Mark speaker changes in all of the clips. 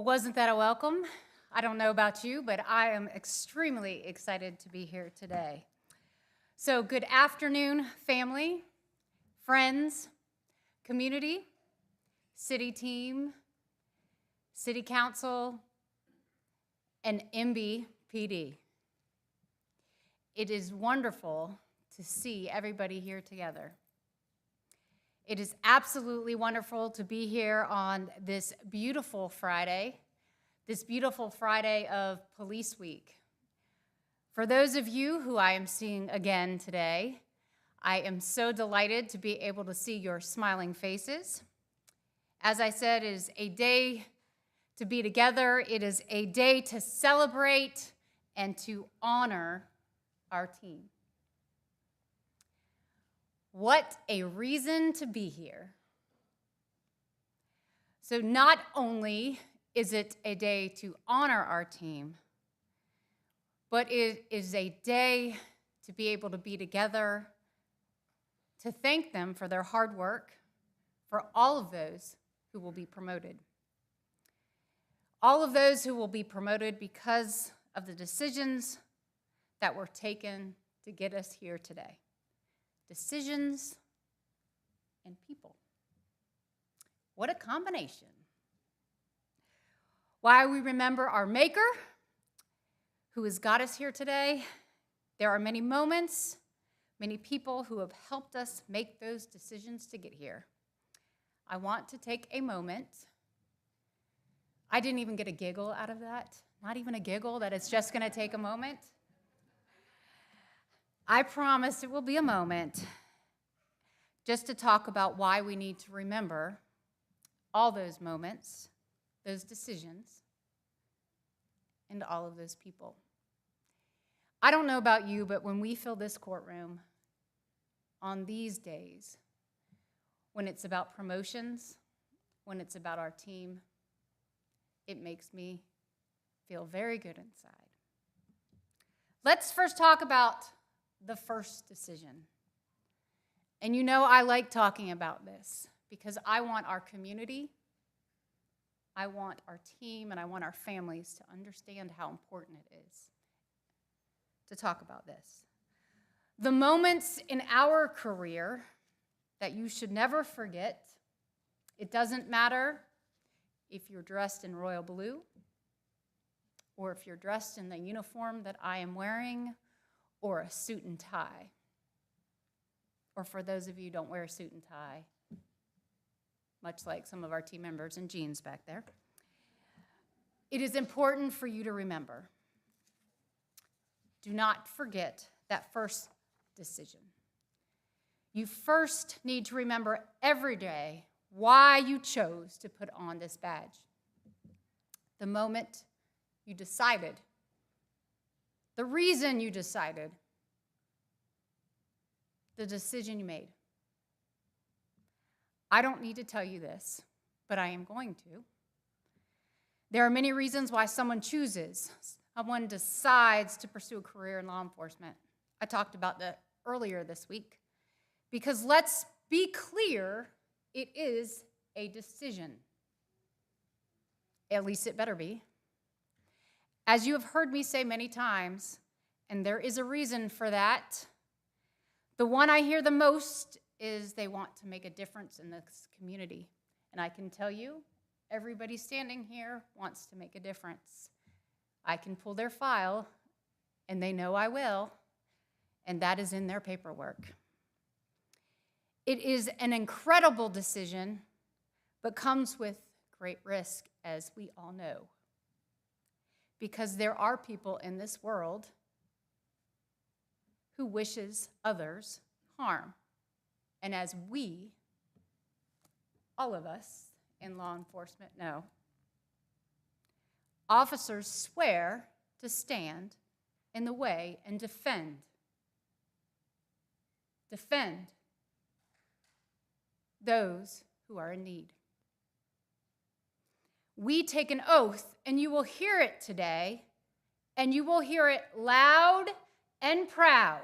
Speaker 1: Well, wasn't that a welcome? I don't know about you, but I am extremely excited to be here today. So, good afternoon, family, friends, community, city team, city council, and MBPD. It is wonderful to see everybody here together. It is absolutely wonderful to be here on this beautiful Friday of Police Week. For those of you who I am seeing again today, I am so delighted to be able to see your smiling faces. As I said, it is a day to be together. It is a day to celebrate and to honor our team. What a reason to be here. So not only is it a day to honor our team, but it is a day to be able to be together, to thank them for their hard work, for all of those who will be promoted. All of those who will be promoted because of the decisions that were taken to get us here today. Decisions and people. What a combination. While we remember our Maker, who has got us here today, there are many moments, many people who have helped us make those decisions to get here. I want to take a moment. I didn't even get a giggle out of that. Not even a giggle, that it's just going to take a moment. I promise it will be a moment just to talk about why we need to remember all those moments, those decisions, and all of those people. I don't know about you, but when we fill this courtroom on these days, when it's about promotions, when it's about our team, it makes me feel very good inside. Let's first talk about the first decision. And you know I like talking about this because I want our community, I want our team, and I want our families to understand how important it is to talk about this. The moments in our career that you should never forget, it doesn't matter if you're dressed in royal blue or if you're dressed in the uniform that I am wearing, or a suit and tie. Or for those of you who don't wear a suit and tie, much like some of our team members in jeans back there. It is important for you to remember. Do not forget that first decision. You first need to remember every day why you chose to put on this badge. The moment you decided, the reason you decided, the decision you made. I don't need to tell you this, but I am going to. There are many reasons why someone decides to pursue a career in law enforcement. I talked about that earlier this week. Because let's be clear, it is a decision. At least it better be. As you have heard me say many times, and there is a reason for that, the one I hear the most is they want to make a difference in this community. And I can tell you, everybody standing here wants to make a difference. I can pull their file, and they know I will, and that is in their paperwork. It is an incredible decision, but comes with great risk, as we all know. Because there are people in this world who wishes others harm. And as we, all of us in law enforcement know, officers swear to stand in the way and defend those who are in need. We take an oath, and you will hear it today, and you will hear it loud and proud.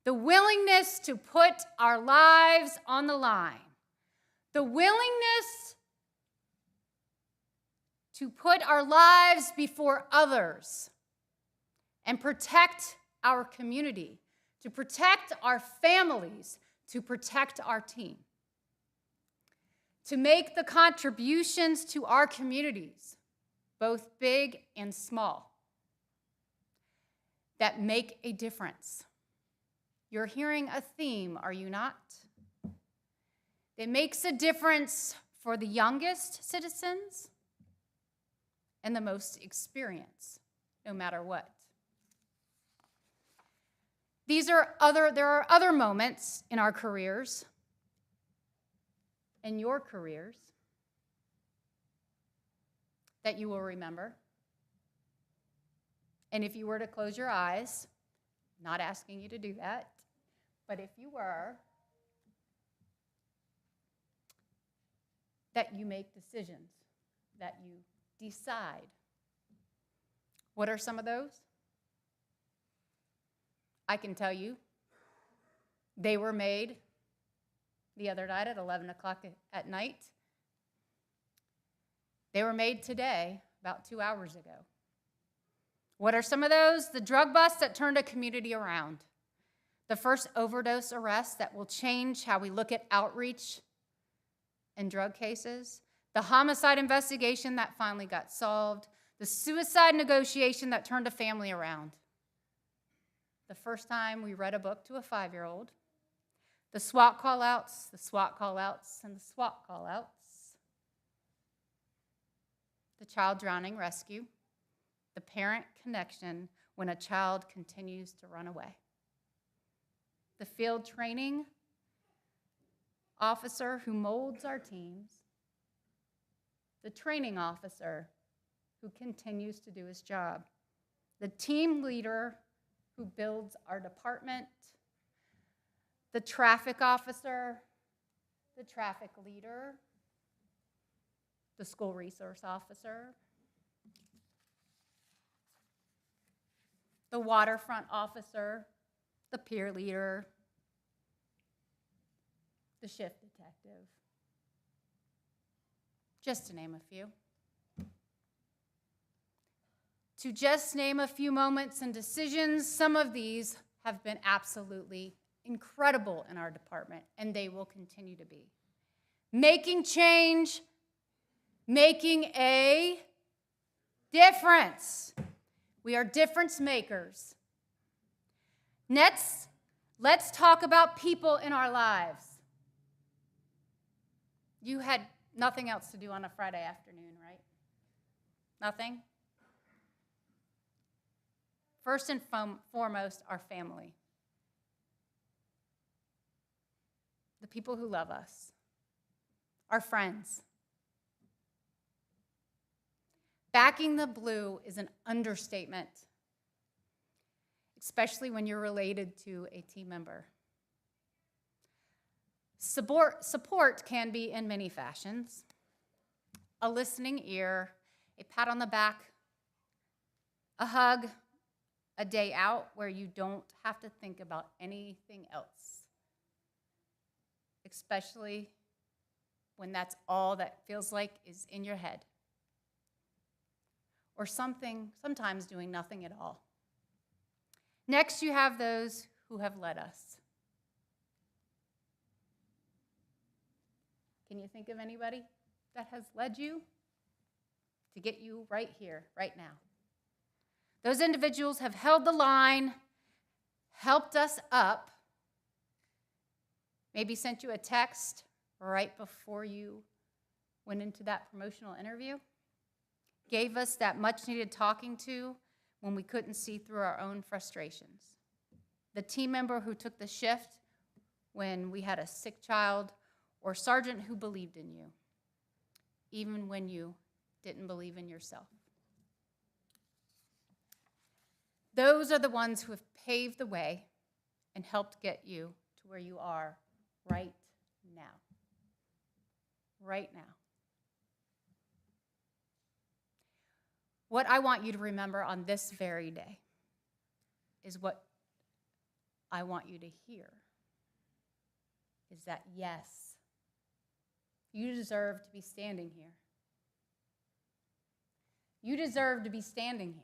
Speaker 1: The willingness to put our lives on the line. The willingness to put our lives before others and protect our community, to protect our families, to protect our team, to make the contributions to our communities, both big and small, that make a difference. You're hearing a theme, are you not? It makes a difference for the youngest citizens and the most experienced, no matter what. There are other moments in our careers, in your careers, that you will remember. And if you were to close your eyes, not asking you to do that, but if you were, that you make decisions, that you decide. What are some of those? I can tell you, they were made the other night at 11 o'clock at night. They were made today, about 2 hours ago. What are some of those? The drug bust that turned a community around. The first overdose arrest that will change how we look at outreach and drug cases. The homicide investigation that finally got solved. The suicide negotiation that turned a family around. The first time we read a book to a 5-year-old. The SWAT call-outs, the SWAT call-outs, and the SWAT call-outs. The child drowning rescue. The parent connection when a child continues to run away. The field training officer who molds our teams. The training officer who continues to do his job. The team leader who builds our department. The traffic officer, the traffic leader, the school resource officer, the waterfront officer, the peer leader, the shift detective, just to name a few. To just name a few moments and decisions, some of these have been absolutely incredible in our department, and they will continue to be. Making change, making a difference. We are difference makers. Next, let's talk about people in our lives. You had nothing else to do on a Friday afternoon, right? Nothing? First and foremost, our family. The people who love us. Our friends. Backing the blue is an understatement, especially when you're related to a team member. Support can be in many fashions. A listening ear, a pat on the back, a hug, a day out where you don't have to think about anything else, especially when that's all that feels like is in your head. Or sometimes doing nothing at all. Next, you have those who have led us. Can you think of anybody that has led you to get you right here, right now? Those individuals have held the line, helped us up, maybe sent you a text right before you went into that promotional interview, gave us that much-needed talking to when we couldn't see through our own frustrations. The team member who took the shift when we had a sick child, or sergeant who believed in you, even when you didn't believe in yourself. Those are the ones who have paved the way and helped get you to where you are right now. Right now. What I want you to remember on this very day is what I want you to hear, is that yes, you deserve to be standing here. You deserve to be standing here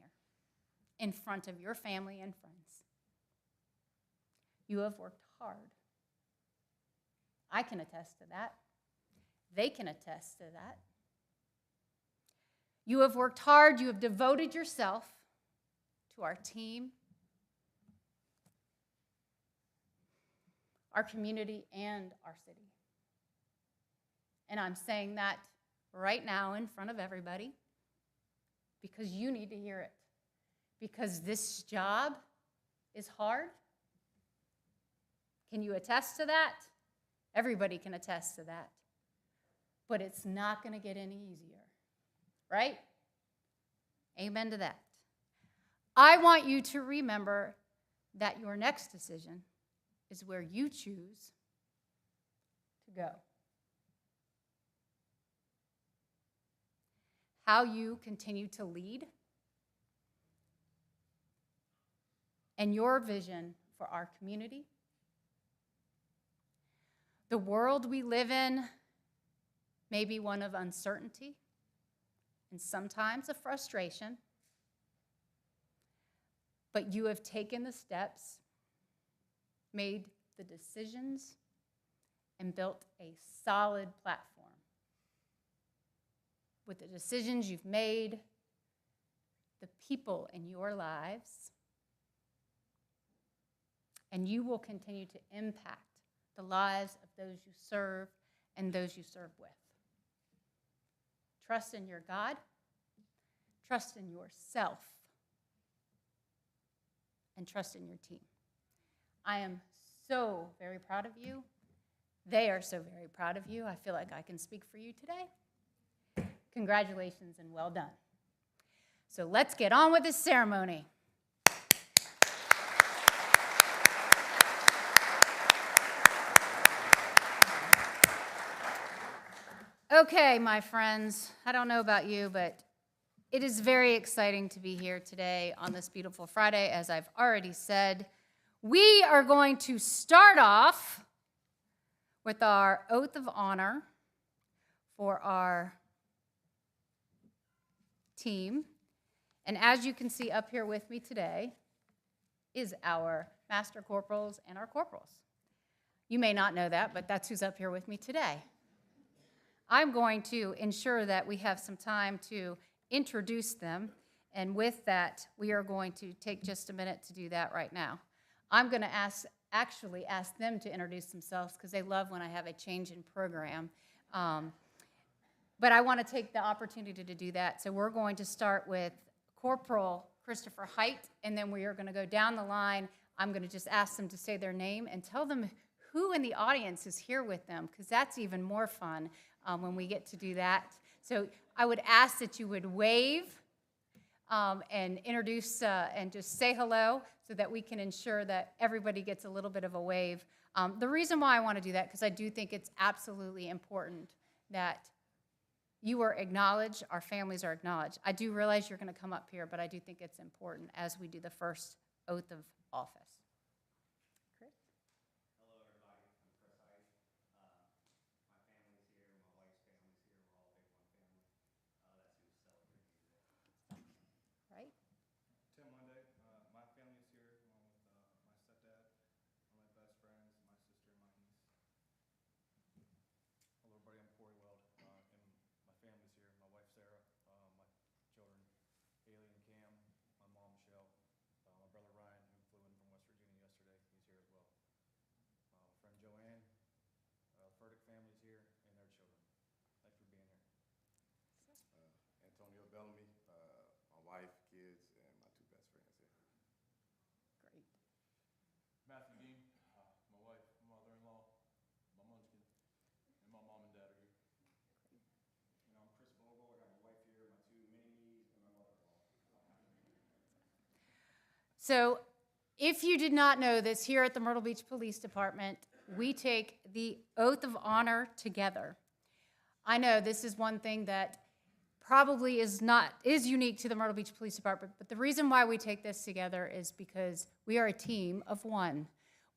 Speaker 1: in front of your family and friends. You have worked hard. I can attest to that. They can attest to that. You have worked hard. You have devoted yourself to our team, our community, and our city. And I'm saying that right now in front of everybody because you need to hear it. Because this job is hard. Can you attest to that? Everybody can attest to that. But it's not going to get any easier, right? Amen to that. I want you to remember that your next decision is where you choose to go. How you continue to lead and your vision for our community. The world we live in may be one of uncertainty and sometimes of frustration, but you have taken the steps, made the decisions, and built a solid platform. With the decisions you've made, the people in your lives, and you will continue to impact the lives of those you serve and those you serve with. Trust in your God, trust in yourself, and trust in your team. I am so very proud of you. They are so very proud of you. I feel like I can speak for you today. Congratulations and well done. So let's get on with this ceremony. Okay, my friends, I don't know about you, but it is very exciting to be here today on this beautiful Friday. As I've already said, we are going to start off with our oath of honor for our team. And as you can see up here with me today is our master corporals and our corporals. You may not know that, but that's who's up here with me today. I'm going to ensure that we have some time to introduce them, and with that, we are going to take just a minute to do that right now. I'm going to actually ask them to introduce themselves because they love when I have a change in program. But I want to take the opportunity to do that. So we're going to start with Corporal Christopher Height, and then we are going to go down the line. I'm going to just ask them to say their name and tell them who in the audience is here with them, because that's even more fun when we get to do that. So I would ask that you would wave and introduce and just say hello so that we can ensure that everybody gets a little bit of a wave. The reason why I want to do that, because I do think it's absolutely important that you are acknowledged, our families are acknowledged. I do realize you're going to come up here, but I do think it's important as we do the first oath of office. Chris?
Speaker 2: Hello, everybody. I'm Chris Height. My family's here. My wife's family's here. We're all big one family. That's who's celebrating today.
Speaker 1: Right?
Speaker 3: Tim Monday. My family's here along with my stepdad, one of my best friends, my sister, and my niece. Hello, everybody. I'm Corey Weld, and my family's here. My wife Sarah, my children Haley and Cam, my mom Michelle, my brother Ryan, who flew in from West Virginia yesterday. He's here as well. My friend Joanne, the Furtick family's here, and their children. Thanks for being here.
Speaker 4: Antonio Bellamy, my wife, kids, and my two best friends here.
Speaker 1: Great.
Speaker 3: Matthew Dean, my wife, my mother-in-law, my munchkin, and my mom and dad are here.
Speaker 2: And I'm Chris Vogel. I got my wife here, my two mini-me's, and my mother-in-law.
Speaker 1: So if you did not know this, here at the Myrtle Beach Police Department, we take the oath of honor together. I know this is one thing that probably is unique to the Myrtle Beach Police Department, but the reason why we take this together is because we are a team of one.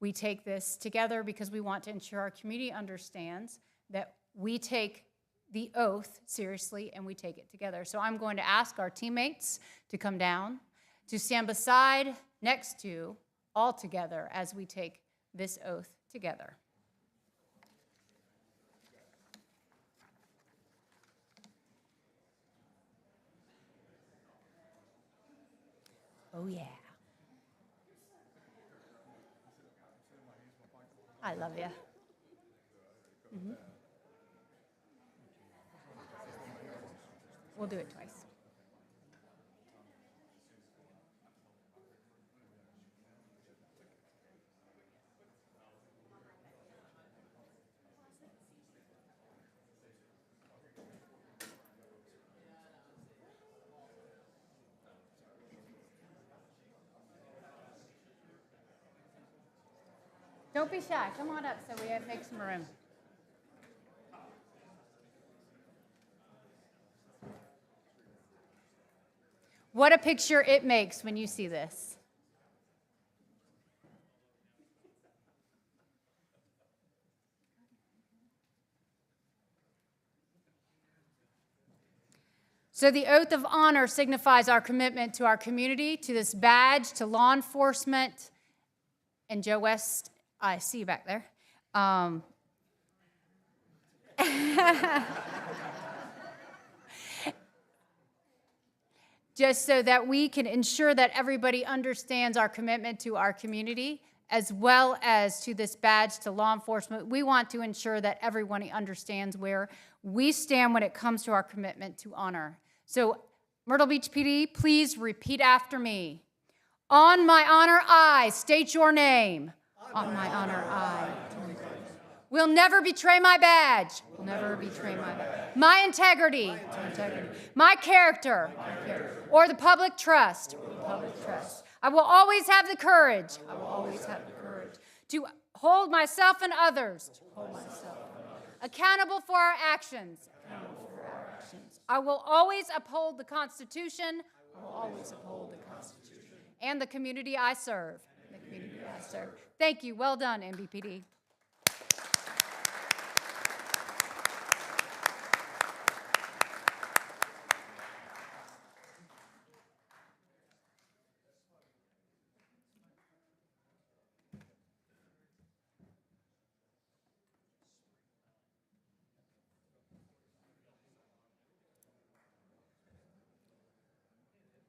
Speaker 1: We take this together because we want to ensure our community understands that we take the oath seriously and we take it together. So I'm going to ask our teammates to come down, to stand beside, next to, all together as we take this oath together. Oh, yeah. I love you. Mm-hmm. We'll do it twice. Don't be shy. Come on up so we make some room. What a picture it makes when you see this. So the oath of honor signifies our commitment to our community, to this badge, to law enforcement. And Joe West, I see you back there. Just so that we can ensure that everybody understands our commitment to our community, as well as to this badge to law enforcement. We want to ensure that everyone understands where we stand when it comes to our commitment to honor. So, Myrtle Beach PD, please repeat after me. On my honor, I state your name. On my honor, I. Will never betray my badge. Will never betray my badge. My integrity. My character. Or the public trust. I will always have the courage. To hold myself and others. Accountable for our actions. I will always uphold the Constitution. And the community I serve. Thank you. Well done, MBPD.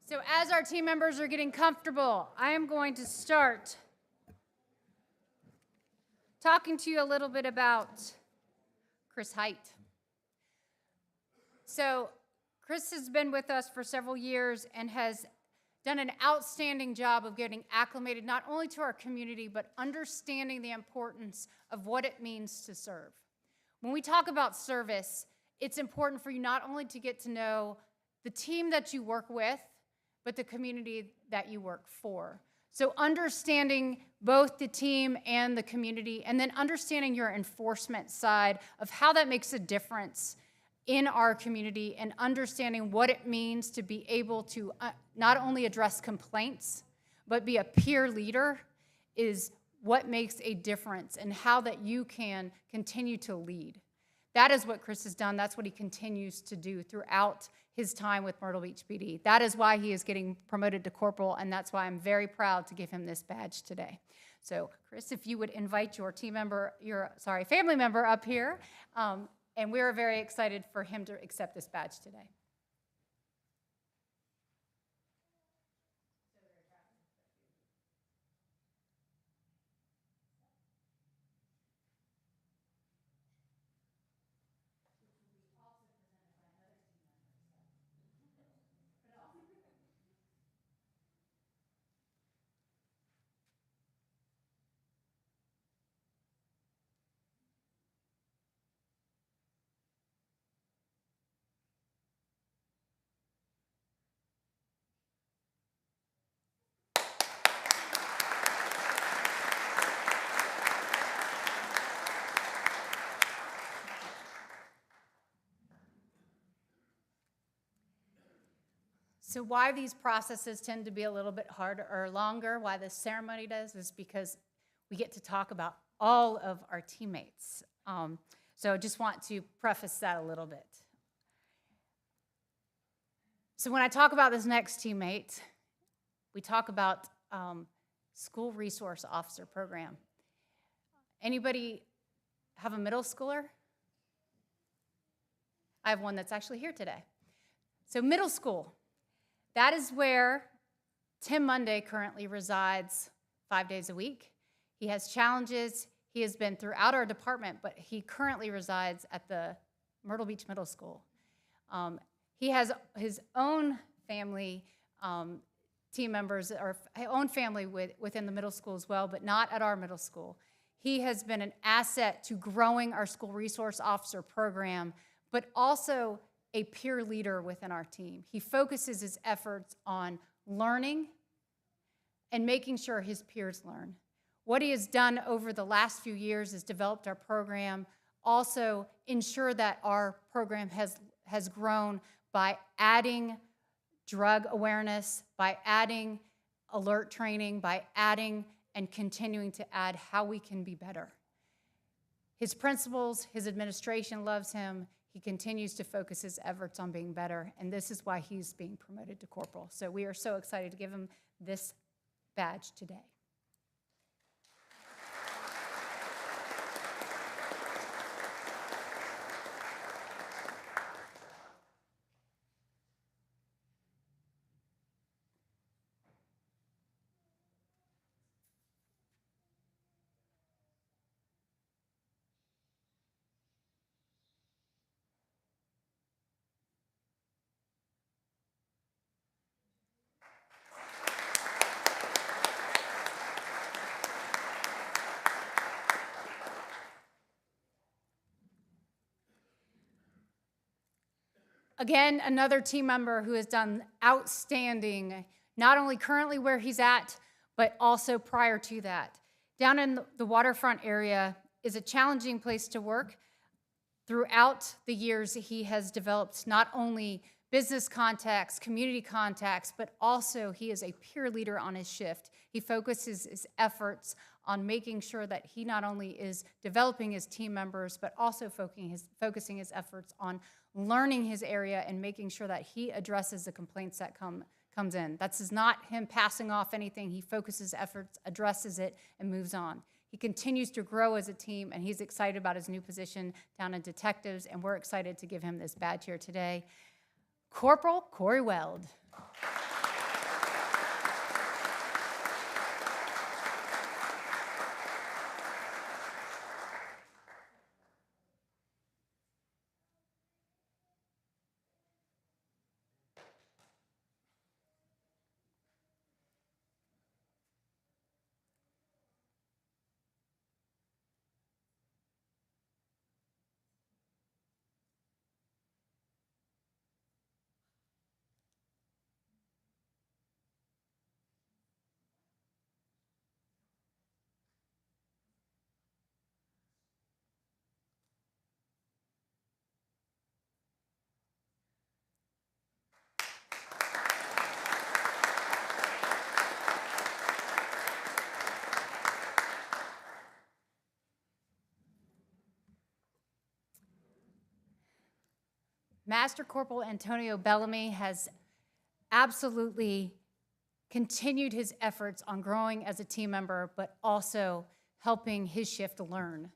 Speaker 1: So as our team members are getting comfortable, I am going to start talking to you a little bit about Chris Height. So Chris has been with us for several years and has done an outstanding job of getting acclimated not only to our community, but understanding the importance of what it means to serve. When we talk about service, it's important for you not only to get to know the team that you work with, but the community that you work for. So understanding both the team and the community, and then understanding your enforcement side of how that makes a difference in our community, and understanding what it means to be able to not only address complaints, but be a peer leader is what makes a difference, and how that you can continue to lead. That is what Chris has done. That's what he continues to do throughout his time with Myrtle Beach PD. That is why he is getting promoted to corporal, and that's why I'm very proud to give him this badge today. So, Chris, if you would invite your family member up here, and we're very excited for him to accept this badge today. So why these processes tend to be a little bit harder or longer, why this ceremony does, is because we get to talk about all of our teammates. So I just want to preface that a little bit. So when I talk about this next teammate, we talk about school resource officer program. Anybody have a middle schooler? I have one that's actually here today. So middle school, that is where Tim Monday currently resides 5 days a week. He has challenges. He has been throughout our department, but he currently resides at the Myrtle Beach Middle School. He has his own family team members, or his own family within the middle school as well, but not at our middle school. He has been an asset to growing our school resource officer program, but also a peer leader within our team. He focuses his efforts on learning and making sure his peers learn. What he has done over the last few years is developed our program, also ensure that our program has grown by adding drug awareness, by adding alert training, by adding and continuing to add how we can be better. His principals, his administration loves him. He continues to focus his efforts on being better, and this is why he's being promoted to corporal. So we are so excited to give him this badge today. Again, another team member who has done outstanding, not only currently where he's at, but also prior to that. Down in the waterfront area is a challenging place to work. Throughout the years, he has developed not only business contacts, community contacts, but also he is a peer leader on his shift. He focuses his efforts on making sure that he not only is developing his team members, but also focusing his efforts on learning his area and making sure that he addresses the complaints that comes in. That's not him passing off anything. He focuses efforts, addresses it, and moves on. He continues to grow as a team, and he's excited about his new position down in detectives, and we're excited to give him this badge here today. Corporal Corey Weld. Master Corporal Antonio Bellamy has absolutely continued his efforts on growing as a team member, but also helping his shift learn.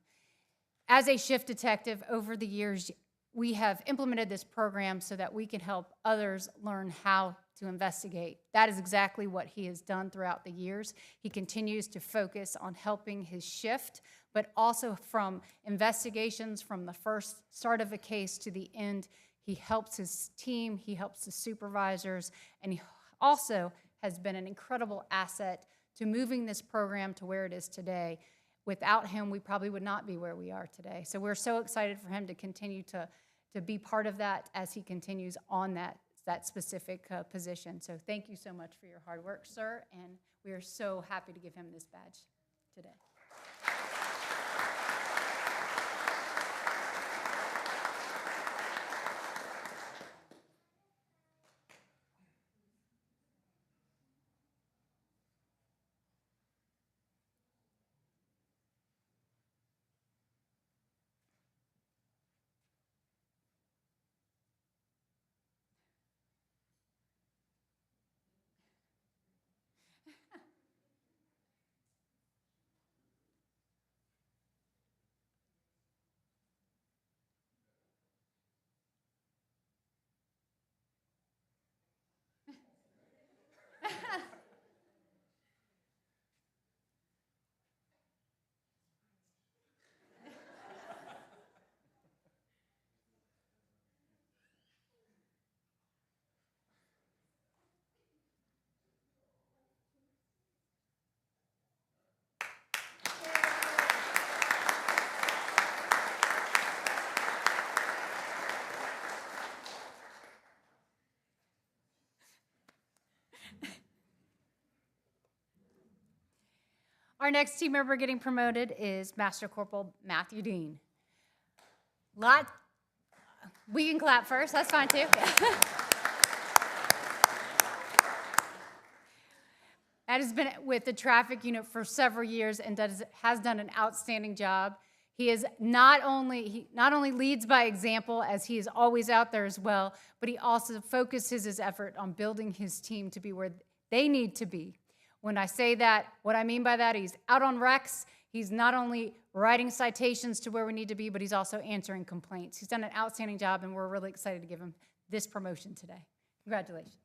Speaker 1: As a shift detective, over the years, we have implemented this program so that we can help others learn how to investigate. That is exactly what he has done throughout the years. He continues to focus on helping his shift, but also from investigations from the first start of a case to the end. He helps his team, he helps the supervisors, and he also has been an incredible asset to moving this program to where it is today. Without him, we probably would not be where we are today. So we're so excited for him to continue to be part of that as he continues on that specific position. So thank you so much for your hard work, sir, and we are so happy to give him this badge today. Our next team member getting promoted is Master Corporal Matthew Dean. We can clap first, that's fine too. Matt has been with the traffic unit for several years and has done an outstanding job. He not only leads by example, as he is always out there as well, but he also focuses his effort on building his team to be where they need to be. When I say that, what I mean by that, he's out on wrecks. He's not only writing citations to where we need to be, but he's also answering complaints. He's done an outstanding job, and we're really excited to give him this promotion today. Congratulations.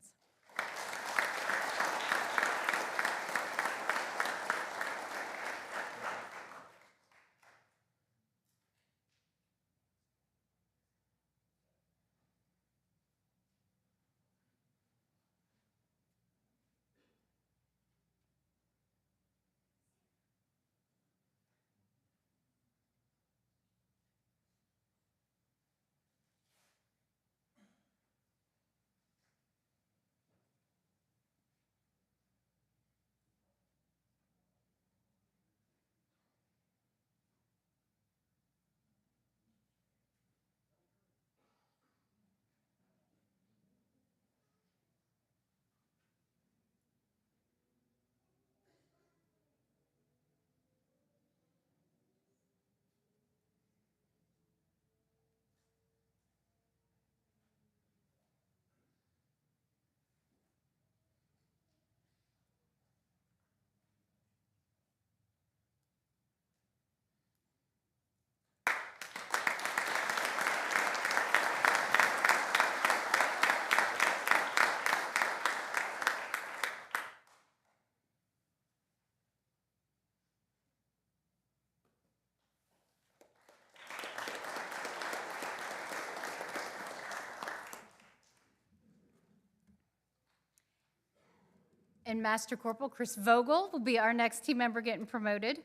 Speaker 1: And Master Corporal Chris Vogel will be our next team member getting promoted.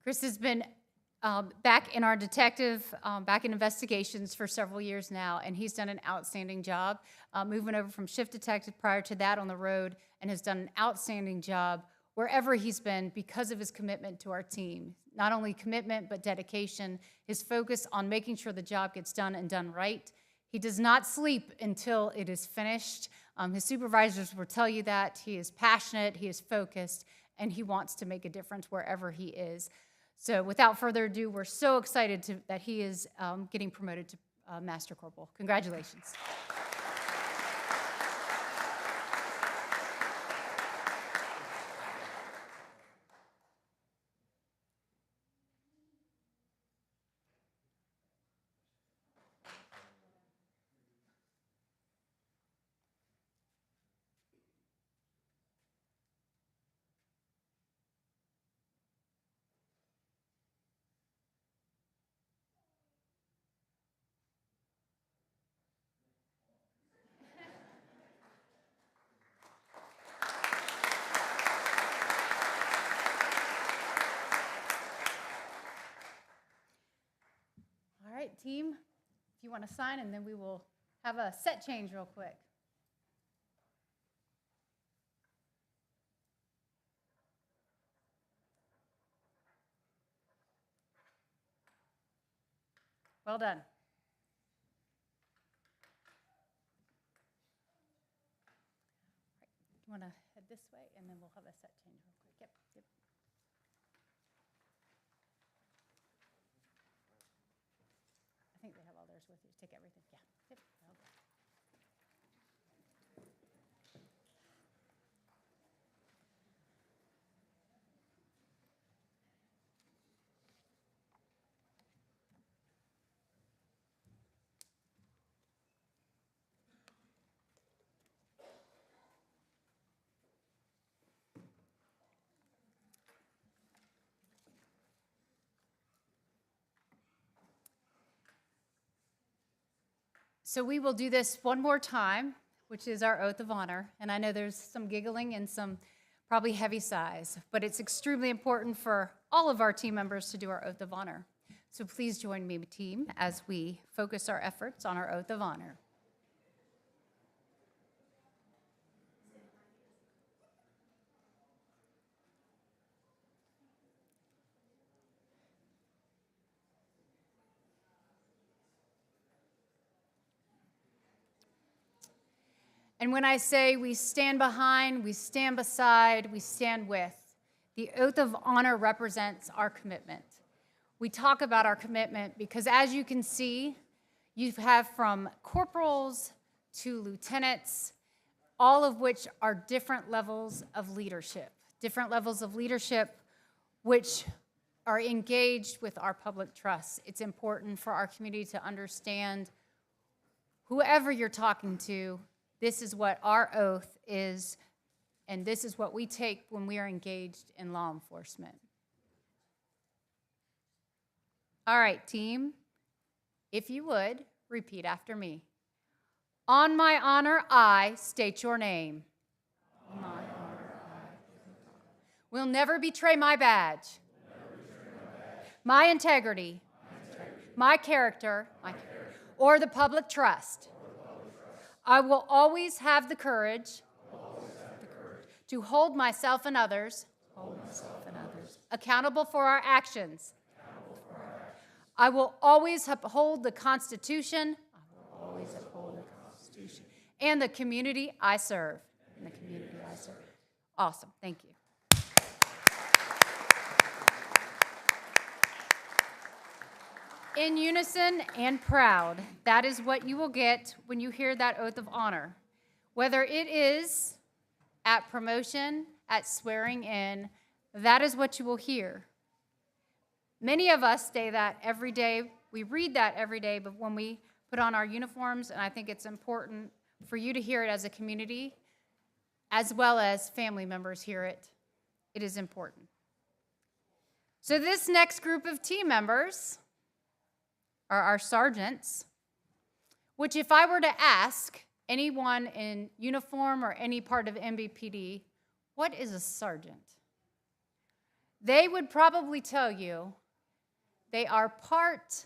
Speaker 1: Chris has been back in our back in investigations for several years now, and he's done an outstanding job moving over from shift detective prior to that on the road, and has done an outstanding job wherever he's been because of his commitment to our team. Not only commitment, but dedication, his focus on making sure the job gets done and done right. He does not sleep until it is finished. His supervisors will tell you that. He is passionate, he is focused, and he wants to make a difference wherever he is. So without further ado, we're so excited that he is getting promoted to Master Corporal. Congratulations. All right, team, if you want to sign, and then we will have a set change real quick. Well done. You want to head this way, and then we'll have a set change real quick. Yep, yep. I think they have all theirs with you. Take everything. Yeah. Yep. Okay. So we will do this one more time, which is our oath of honor. And I know there's some giggling and some probably heavy sighs, but it's extremely important for all of our team members to do our oath of honor. So please join me, team, as we focus our efforts on our oath of honor. And when I say we stand behind, we stand beside, we stand with, the oath of honor represents our commitment. We talk about our commitment because, as you can see, you have from corporals to lieutenants, all of which are different levels of leadership which are engaged with our public trust. It's important for our community to understand whoever you're talking to, this is what our oath is, and this is what we take when we are engaged in law enforcement. All right, team, if you would, repeat after me. On my honor, I state your name. On my honor, I. Will never betray my badge. My integrity. My character. Or the public trust. I will always have the courage to hold myself and others accountable for our actions. I will always uphold the Constitution and the community I serve. Awesome. Thank you. In unison and proud, that is what you will get when you hear that oath of honor. Whether it is at promotion, at swearing in, that is what you will hear. Many of us say that every day. We read that every day, but when we put on our uniforms, and I think it's important for you to hear it as a community, as well as family members hear it. It is important. So this next group of team members are our sergeants, which if I were to ask anyone in uniform or any part of MBPD, what is a sergeant? They would probably tell you they are part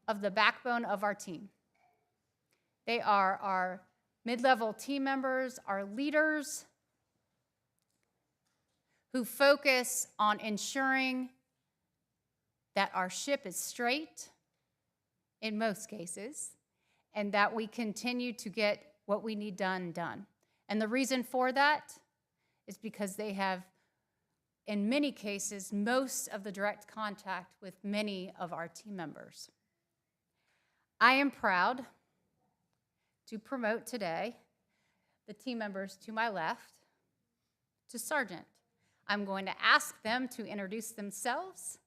Speaker 1: of the backbone of our team. They are our mid-level team members, our leaders who focus on ensuring that our ship is straight in most cases and that we continue to get what we need done. And the reason for that is because they have, in many cases, most of the direct contact with many of our team members. I am proud to promote today the team members to my left to sergeant. I'm going to ask them to introduce themselves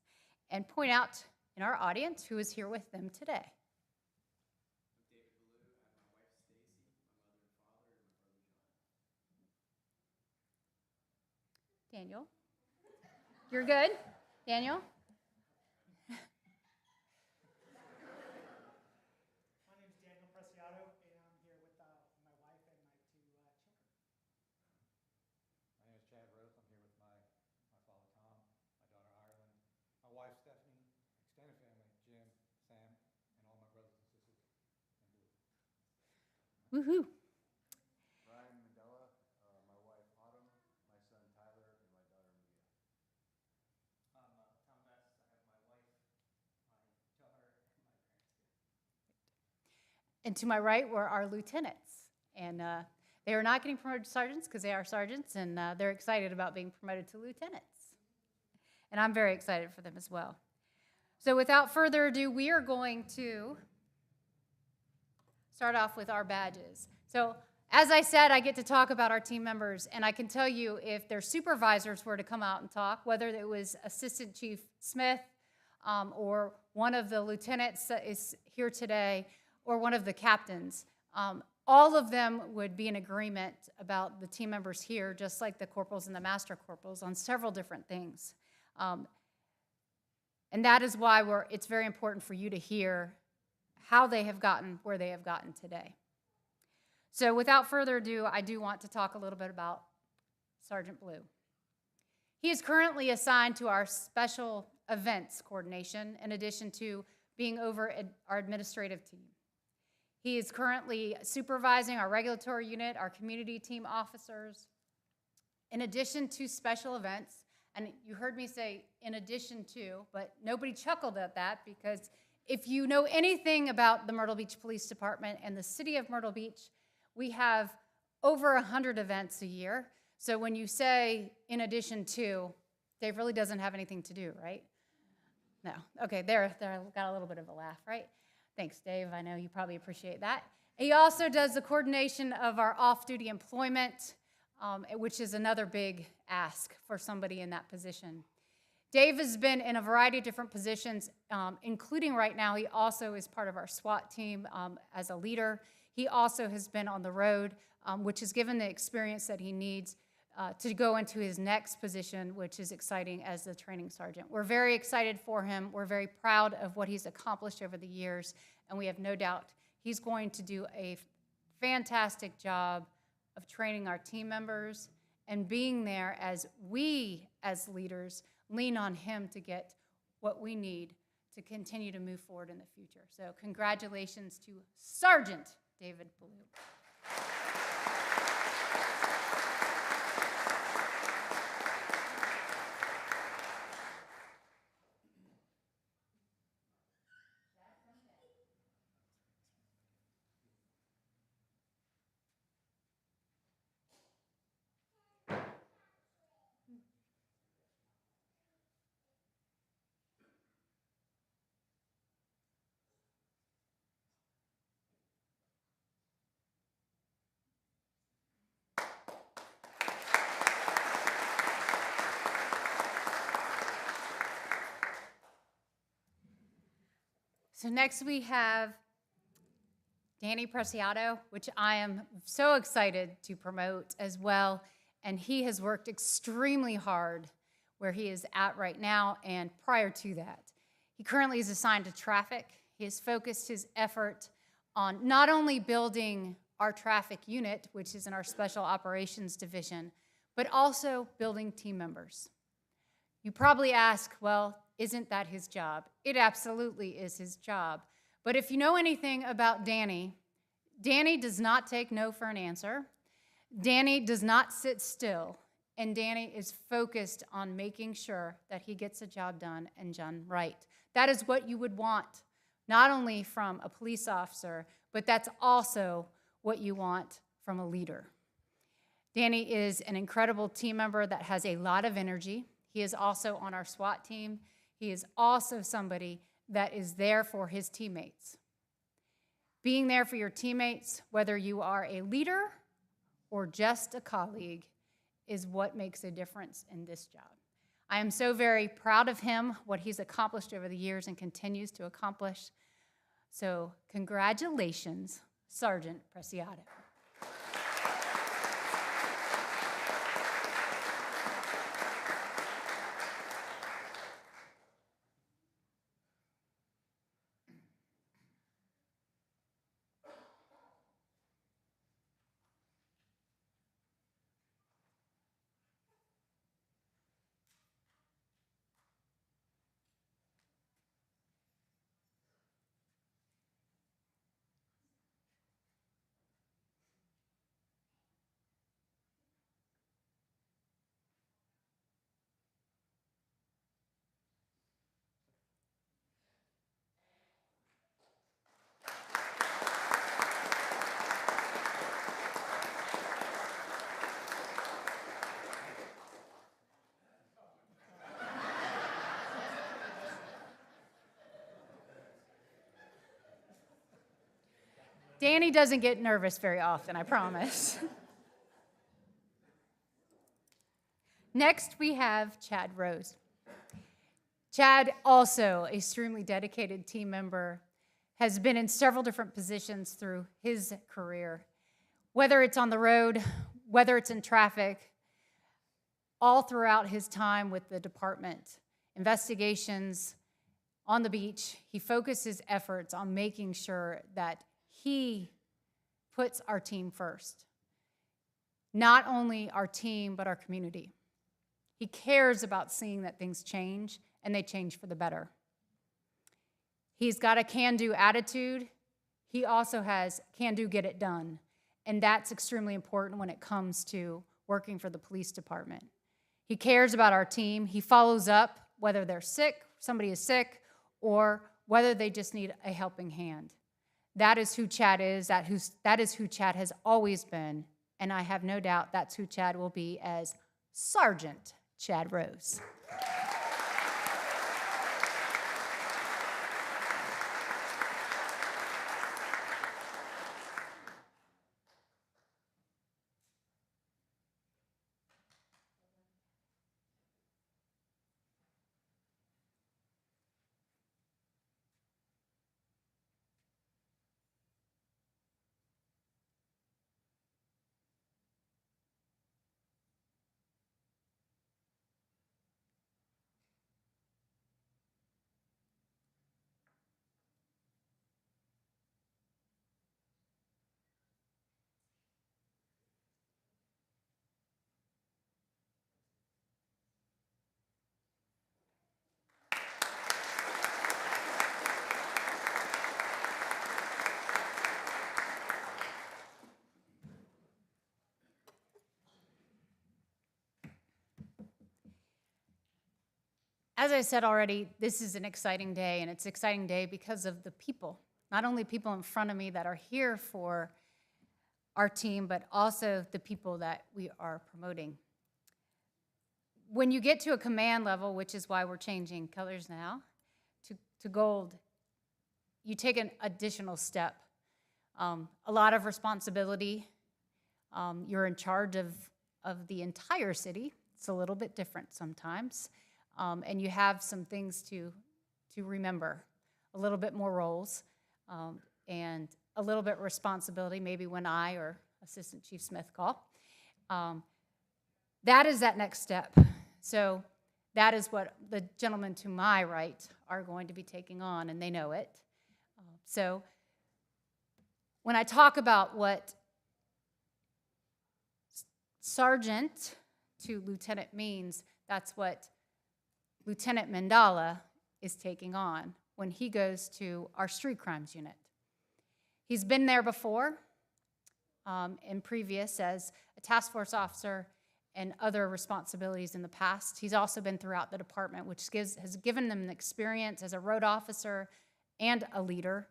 Speaker 1: and point out in our audience who is here with them today. Daniel, you're good? Daniel?
Speaker 5: My name is Daniel Preciado, and I'm here with my wife and my 2 children.
Speaker 3: My name is Chad Rose. I'm here with my father, Tom, my daughter, Ireland, my wife, Stephanie, extended family, Jim, Sam, and all my brothers and sisters in blue.
Speaker 1: Woohoo.
Speaker 4: Ryan Mandela, my wife Autumn, my son Tyler, and my daughter Mia.
Speaker 2: Tom Best. I have my wife, my daughter, and my parents here.
Speaker 1: And to my right were our lieutenants. And they are not getting promoted to sergeants because they are sergeants, and they're excited about being promoted to lieutenants. And I'm very excited for them as well. So without further ado, we are going to start off with our badges. So as I said, I get to talk about our team members, and I can tell you if their supervisors were to come out and talk, whether it was Assistant Chief Smith or one of the lieutenants that is here today, or one of the captains, all of them would be in agreement about the team members here, just like the corporals and the master corporals, on several different things. And that is why it's very important for you to hear how they have gotten where they have gotten today. So without further ado, I do want to talk a little bit about Sergeant Blue. He is currently assigned to our special events coordination in addition to being over our administrative team. He is currently supervising our regulatory unit, our community team officers, in addition to special events. And you heard me say in addition to, but nobody chuckled at that because if you know anything about the Myrtle Beach Police Department and the city of Myrtle Beach, We have over 100 events a year. So when you say in addition to, Dave really doesn't have anything to do, right? No. Okay, there got a little bit of a laugh, right? Thanks, Dave. I know you probably appreciate that. He also does the coordination of our off-duty employment, which is another big ask for somebody in that position. Dave has been in a variety of different positions, including right now, he also is part of our SWAT team as a leader. He also has been on the road, which has given the experience that he needs to go into his next position, which is exciting as the training sergeant. We're very excited for him. We're very proud of what he's accomplished over the years, and we have no doubt he's going to do a fantastic job of training our team members and being there as we, as leaders, lean on him to get what we need to continue to move forward in the future. So congratulations to Sergeant David Blue. So next we have Danny Preciado, which I am so excited to promote as well. And he has worked extremely hard where he is at right now and prior to that. He currently is assigned to traffic. He has focused his effort on not only building our traffic unit, which is in our special operations division, but also building team members. You probably ask, well, isn't that his job? It absolutely is his job. But if you know anything about Danny, Danny does not take no for an answer. Danny does not sit still. And Danny is focused on making sure that he gets the job done and done right. That is what you would want, not only from a police officer, but that's also what you want from a leader. Danny is an incredible team member that has a lot of energy. He is also on our SWAT team. He is also somebody that is there for his teammates. Being there for your teammates, whether you are a leader or just a colleague, is what makes a difference in this job. I am so very proud of him, what he's accomplished over the years and continues to accomplish. So congratulations, Sergeant Preciado. Danny doesn't get nervous very often, I promise. Next, we have Chad Rose. Chad, also an extremely dedicated team member, has been in several different positions through his career. Whether it's on the road, whether it's in traffic, all throughout his time with the department, investigations, on the beach, he focuses efforts on making sure that he puts our team first. Not only our team, but our community. He cares about seeing that things change, and they change for the better. He's got a can-do attitude. He also has can-do, get it done. And that's extremely important when it comes to working for the police department. He cares about our team. He follows up, whether they're sick, somebody is sick, or whether they just need a helping hand. That is who Chad is. That is who Chad has always been. And I have no doubt that's who Chad will be as Sergeant Chad Rose. As I said already, this is an exciting day, and it's an exciting day because of the people. Not only people in front of me that are here for our team, but also the people that we are promoting. When you get to a command level, which is why we're changing colors now to gold, you take an additional step. A lot of responsibility. You're in charge of the entire city. It's a little bit different sometimes. And you have some things to remember, a little bit more roles, and a little bit responsibility, maybe when I or Assistant Chief Smith call. That is that next step. So that is what the gentlemen to my right are going to be taking on, and they know it. So when I talk about what sergeant to lieutenant means, that's what Lieutenant Mandala is taking on when he goes to our street crimes unit. He's been there before in previous as a task force officer and other responsibilities in the past. He's also been throughout the department, which has given them an experience as a road officer and a leader.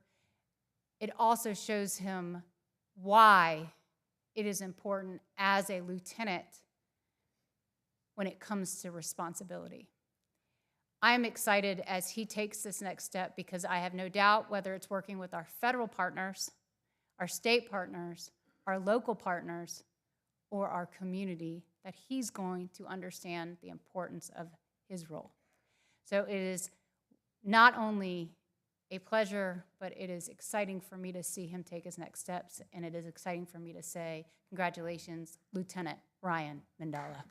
Speaker 1: It also shows him why it is important as a lieutenant when it comes to responsibility. I am excited as he takes this next step because I have no doubt whether it's working with our federal partners, our state partners, our local partners, or our community, that he's going to understand the importance of his role. So it is not only a pleasure, but it is exciting for me to see him take his next steps, and it is exciting for me to say, congratulations, Lieutenant Ryan Mandala.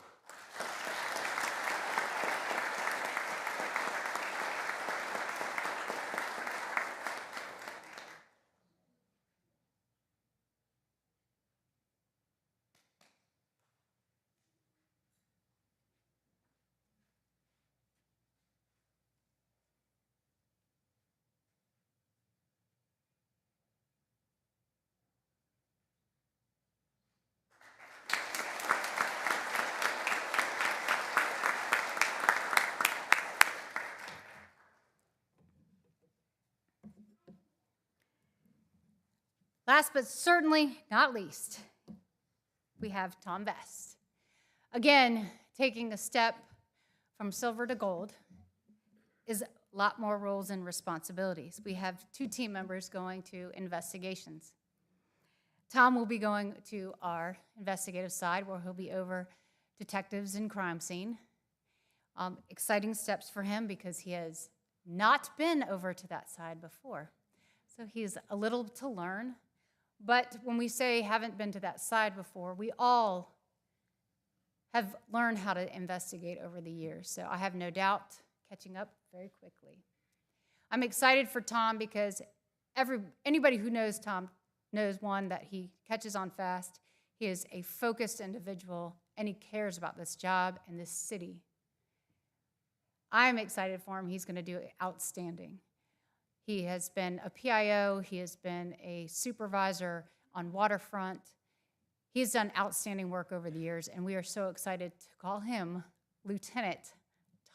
Speaker 1: Last but certainly not least, we have Tom Vest. Again, taking a step from silver to gold is a lot more roles and responsibilities. We have 2 team members going to investigations. Tom will be going to our investigative side where he'll be over detectives and crime scene. Exciting steps for him because he has not been over to that side before. So he's a little to learn. But when we say haven't been to that side before, we all have learned how to investigate over the years. So I have no doubt catching up very quickly. I'm excited for Tom because anybody who knows Tom knows, one, that he catches on fast. He is a focused individual, and he cares about this job and this city. I'm excited for him. He's going to do outstanding. He has been a PIO. He has been a supervisor on waterfront. He's done outstanding work over the years, and we are so excited to call him Lieutenant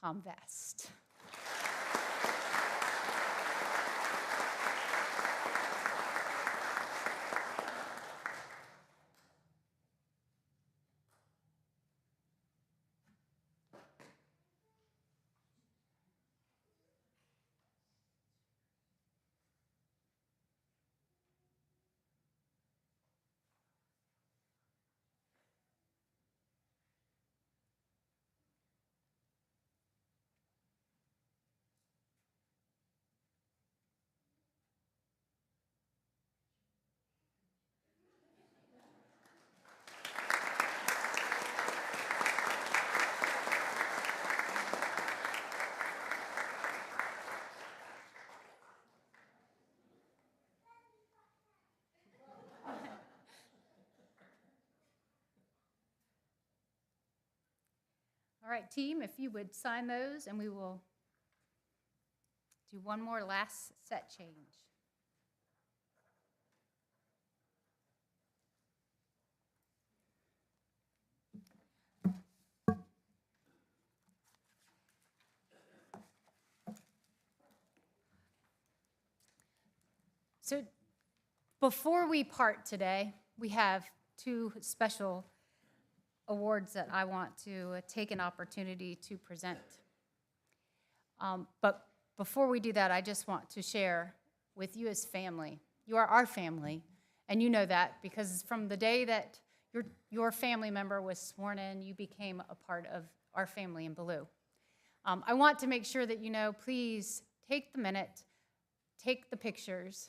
Speaker 1: Tom Vest. All right, team, if you would sign those, and we will do one more last set change. So before we part today, we have two special awards that I want to take an opportunity to present. But before we do that, I just want to share with you as family. You are our family, and you know that because from the day that your family member was sworn in, you became a part of our family in blue. I want to make sure that you know, please take the minute, take the pictures,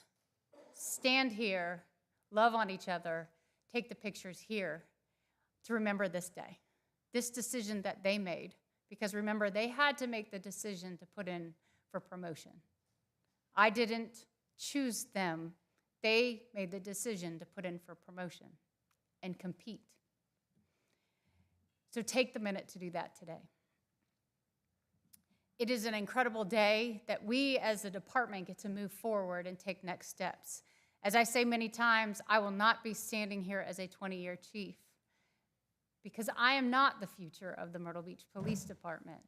Speaker 1: stand here, love on each other, take the pictures here to remember this day, this decision that they made. Because remember, they had to make the decision to put in for promotion. I didn't choose them. They made the decision to put in for promotion and compete. So take the minute to do that today. It is an incredible day that we as a department get to move forward and take next steps. As I say many times, I will not be standing here as a 20-year chief because I am not the future of the Myrtle Beach Police Department.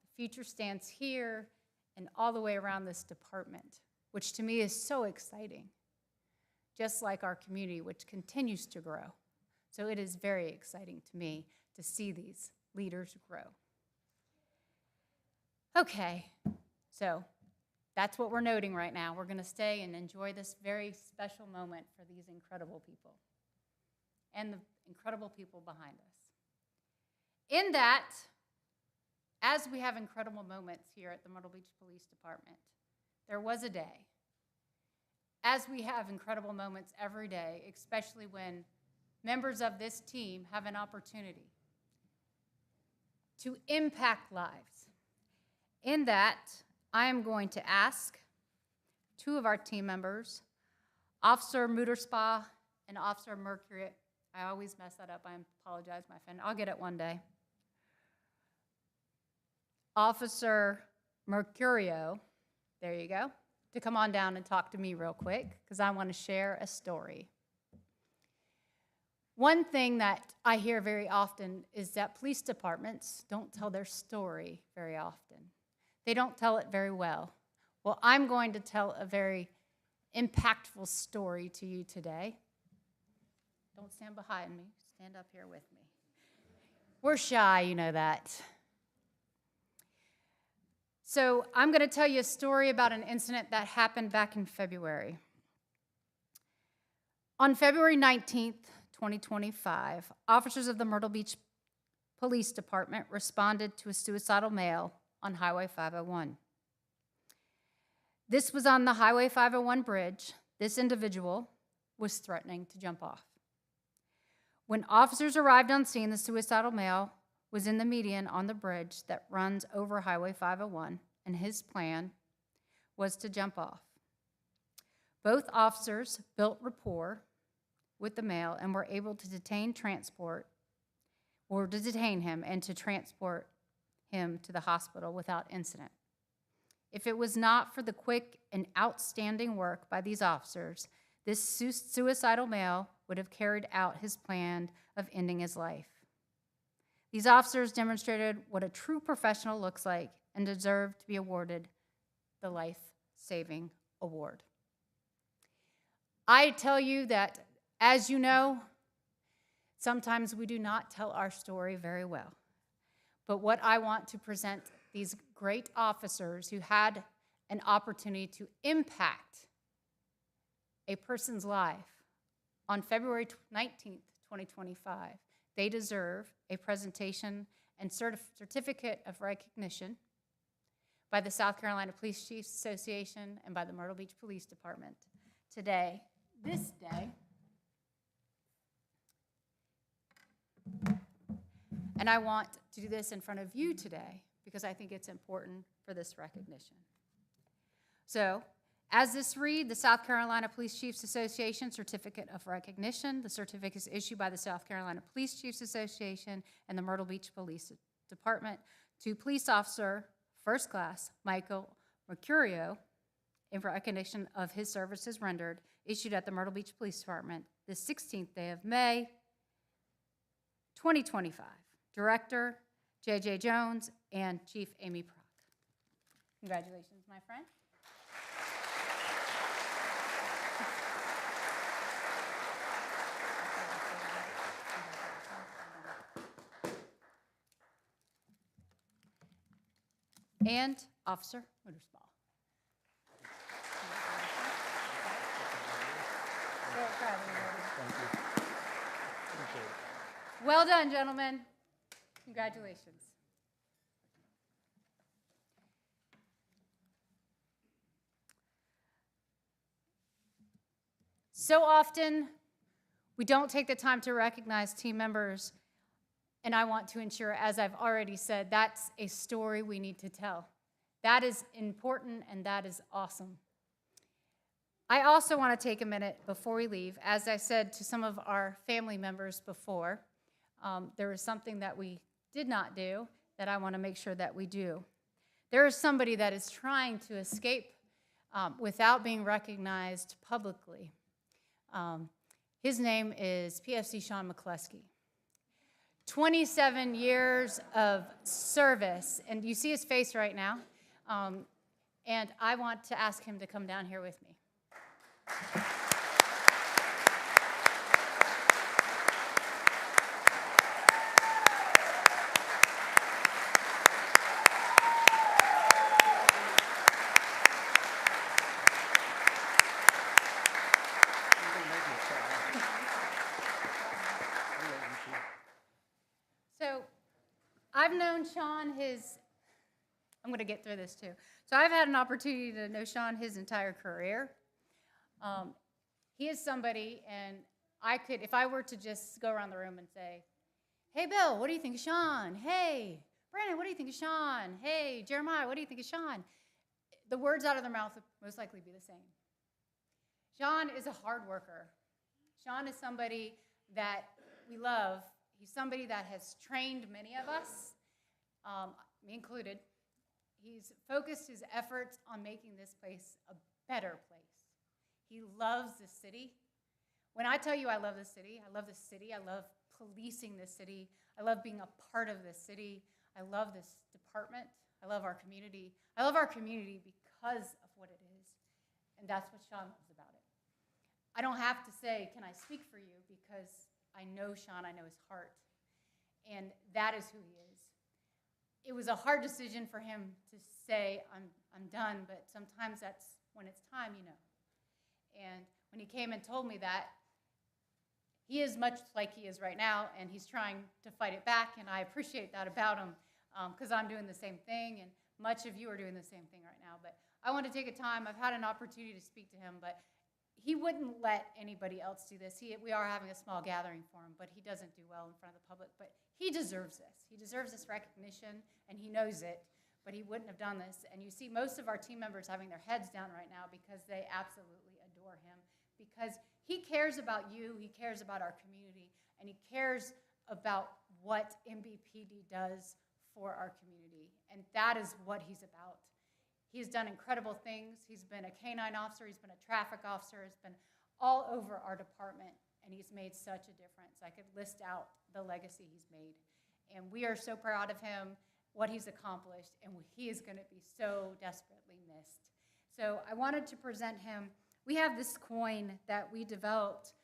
Speaker 1: The future stands here and all the way around this department, which to me is so exciting, just like our community, which continues to grow. So it is very exciting to me to see these leaders grow. Okay, so that's what we're noting right now. We're going to stay and enjoy this very special moment for these incredible people and the incredible people behind us. In that, as we have incredible moments here at the Myrtle Beach Police Department, there was a day, as we have incredible moments every day, especially when members of this team have an opportunity to impact lives. In that, I am going to ask two of our team members, Officer Mutterspa and Officer Mercury. I always mess that up. I apologize, my friend. I'll get it one day. Officer Mercurio, there you go, to come on down and talk to me real quick because I want to share a story. One thing that I hear very often is that police departments don't tell their story very often. They don't tell it very well. Well, I'm going to tell a very impactful story to you today. Don't stand behind me. Stand up here with me. We're shy, you know that. So I'm going to tell you a story about an incident that happened back in February. On February 19th, 2025, officers of the Myrtle Beach Police Department responded to a suicidal male on Highway 501. This was on the Highway 501 bridge. This individual was threatening to jump off. When officers arrived on scene, the suicidal male was in the median on the bridge that runs over Highway 501, and his plan was to jump off. Both officers built rapport with the male and were able to detain him and to transport him to the hospital without incident. If it was not for the quick and outstanding work by these officers, this suicidal male would have carried out his plan of ending his life. These officers demonstrated what a true professional looks like and deserve to be awarded the life-saving award. I tell you that, as you know, sometimes we do not tell our story very well. But what I want to present these great officers who had an opportunity to impact a person's life on February 19th, 2025, they deserve a presentation and certificate of recognition by the South Carolina Police Chiefs Association and by the Myrtle Beach Police Department today, this day. And I want to do this in front of you today because I think it's important for this recognition. So, as this reads, the South Carolina Police Chiefs Association Certificate of Recognition. The certificate is issued by the South Carolina Police Chiefs Association and the Myrtle Beach Police Department to Police Officer First Class Michael Mercurio in recognition of his services rendered, issued at the Myrtle Beach Police Department the 16th day of May, 2025. Director J.J. Jones and Chief Amy Prock. Congratulations, my friend. And Officer Wintersball. Very proud of you, ladies. Well done, gentlemen. Congratulations. So often, we don't take the time to recognize team members, and I want to ensure, as I've already said, that's a story we need to tell. That is important, and that is awesome. I also want to take a minute before we leave. As I said to some of our family members before, there was something that we did not do that I want to make sure that we do. There is somebody that is trying to escape without being recognized publicly. His name is PFC Sean McCluskey. 27 years of service, and you see his face right now, and I want to ask him to come down here with me. So, I've known Sean I'm going to get through this too. So I've had an opportunity to know Sean his entire career. He is somebody, and if I were to just go around the room and say, hey, Bill, what do you think of Sean? Hey, Brandon, what do you think of Sean? Hey, Jeremiah, what do you think of Sean? The words out of their mouth would most likely be the same. Sean is a hard worker. Sean is somebody that we love. He's somebody that has trained many of us, me included. He's focused his efforts on making this place a better place. He loves the city. When I tell you I love the city, I love the city. I love policing the city. I love being a part of the city. I love this department. I love our community. I love our community because of what it is. And that's what Sean loves about it. I don't have to say, can I speak for you? Because I know Sean, I know his heart. And that is who he is. It was a hard decision for him to say, I'm done, but sometimes that's when it's time, you know. And when he came and told me that, he is much like he is right now, and he's trying to fight it back, and I appreciate that about him, because I'm doing the same thing, and much of you are doing the same thing right now. But I want to take a time. I've had an opportunity to speak to him, but he wouldn't let anybody else do this. We are having a small gathering for him, but he doesn't do well in front of the public. But he deserves this. He deserves this recognition, and he knows it, but he wouldn't have done this. And you see most of our team members having their heads down right now because they absolutely adore him, because he cares about you, he cares about our community, and he cares about what MBPD does for our community. And that is what he's about. He's done incredible things. He's been a canine officer. He's been a traffic officer. He's been all over our department, and he's made such a difference. I could list out the legacy he's made. And we are so proud of him, what he's accomplished, and he is going to be so desperately missed. So I wanted to present him. We have this coin that we developed,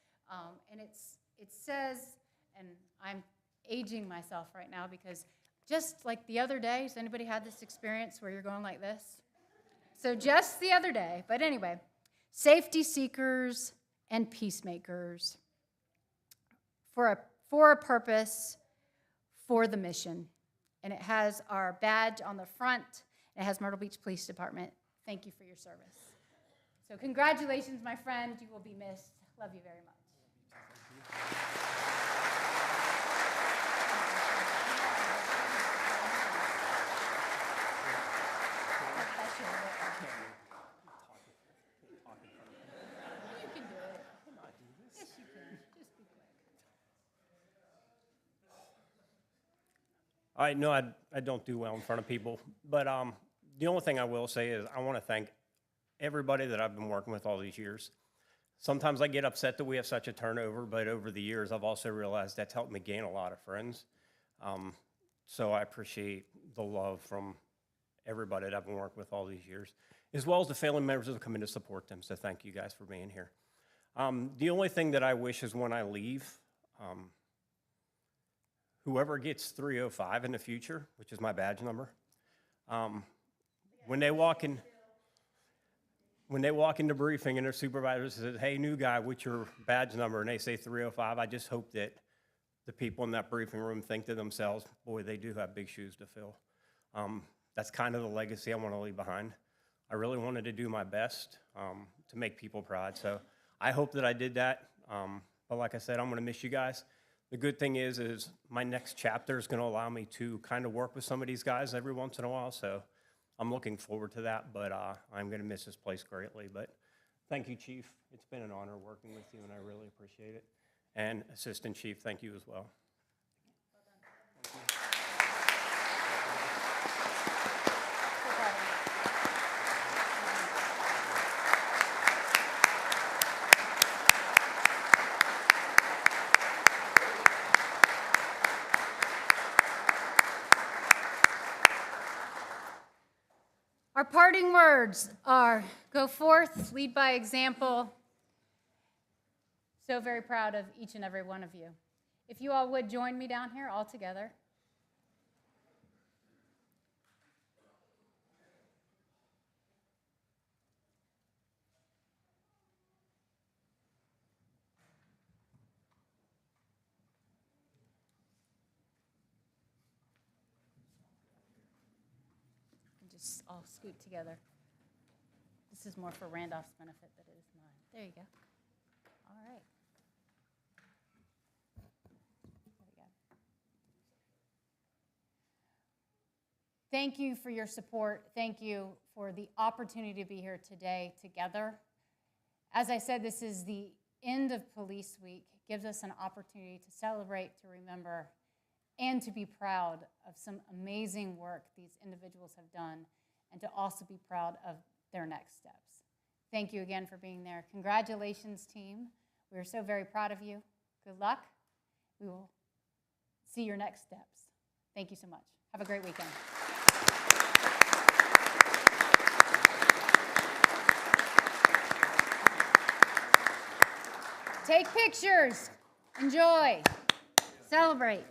Speaker 1: and it says, and I'm aging myself right now because just like the other day, has anybody had this experience where you're going like this? So just the other day, but anyway, safety seekers and peacemakers for a purpose, for the mission. And it has our badge on the front. It has Myrtle Beach Police Department. Thank you for your service. So congratulations, my friend. You will be missed. Love you very much. You can do it. Yes, you can. Just be quick.
Speaker 6: I know I don't do well in front of people, but the only thing I will say is I want to thank everybody that I've been working with all these years. Sometimes I get upset that we have such a turnover, but over the years, I've also realized that's helped me gain a lot of friends. So I appreciate the love from everybody that I've been working with all these years, as well as the family members that have come in to support them. So thank you guys for being here. The only thing that I wish is when I leave, whoever gets 305 in the future, which is my badge number, when they walk into briefing and their supervisor says, "Hey, new guy, what's your badge number?" and they say 305, I just hope that the people in that briefing room think to themselves, boy, they do have big shoes to fill. That's kind of the legacy I want to leave behind. I really wanted to do my best to make people proud, so I hope that I did that. But like I said, I'm going to miss you guys. The good thing is my next chapter is going to allow me to kind of work with some of these guys every once in a while, so I'm looking forward to that, but I'm going to miss this place greatly. But thank you, Chief. It's been an honor working with you, and I really appreciate it. And Assistant Chief, thank you as well.
Speaker 1: Our parting words are, go forth, lead by example. So very proud of each and every one of you. If you all would join me down here all together. Just all scoot together. This is more for Randolph's benefit than it is mine. There you go. All right. There we go. Thank you for your support. Thank you for the opportunity to be here today together. As I said, this is the end of Police Week. It gives us an opportunity to celebrate, to remember, and to be proud of some amazing work these individuals have done, and to also be proud of their next steps. Thank you again for being there. Congratulations, team. We are so very proud of you. Good luck. We will see your next steps. Thank you so much. Have a great weekend. Take pictures. Enjoy. Celebrate.